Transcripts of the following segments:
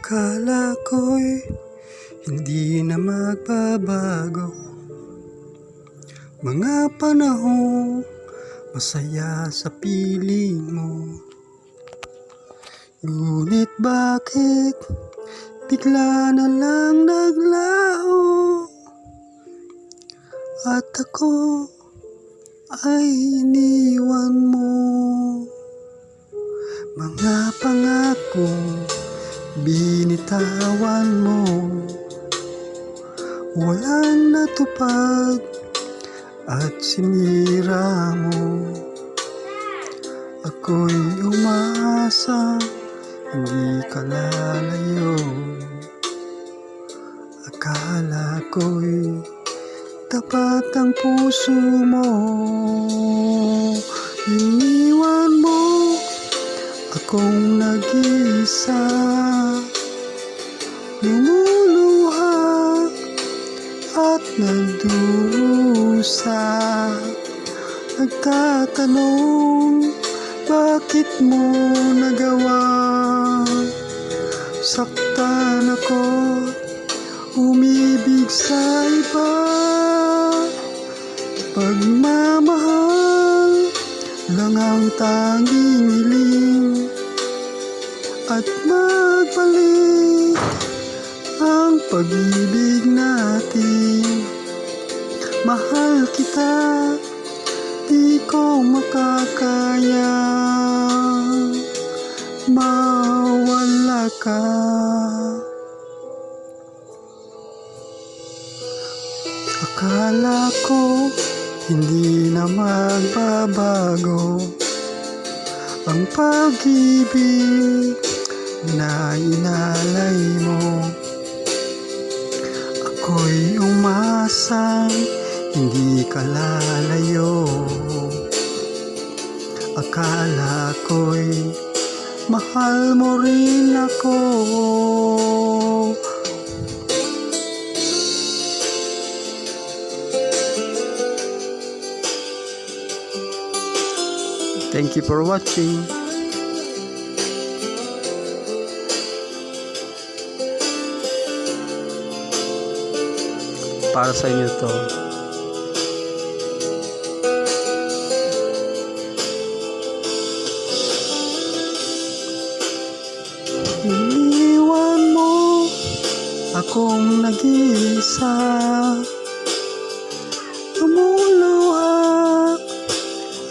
Akala ko'y hindi na magbabago. Mga panahong masaya sa piling mo. Ngunit bakit bigla na lang naglaho? At ako ay iniwan mo. Mga pangakong binitawan mo, walang natupad at sinira mo. Ako'y umasa, hindi ka lalayo. Akala ko'y tapat ang puso mo. Iniwan mo akong nag-iisa, lumuluha at nagdurusa. Nagtatanong, bakit mo nagawa? Saktan ako, umibig sa iba. Pagmamahal lang ang tanging hiling, at magbalik ang pag-ibig natin. Mahal kita, di ko makakaya mawala ka. Akala ko hindi na magbabago ang pag-ibig na inalay mo. Ako'y umasang hindi ka lalayo. Akala ko'y mahal mo rin ako. Thank you for watching. Para sa inyo to. Iniwan mo akong nag-iisa, lumuluha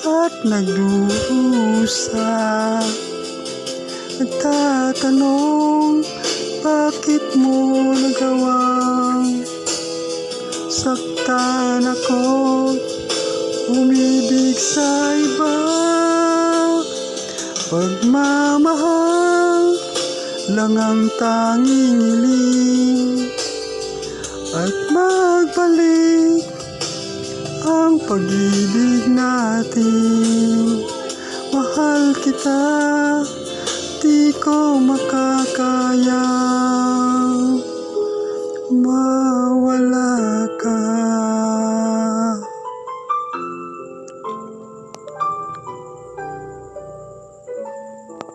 at nagdurusa. Nagtatanong, bakit mo nagawang saktan ako, umibig sa iba. Pagmamahal lang ang tanging hiling, at magbalik ang pag-ibig natin. Mahal kita, di ko makakaya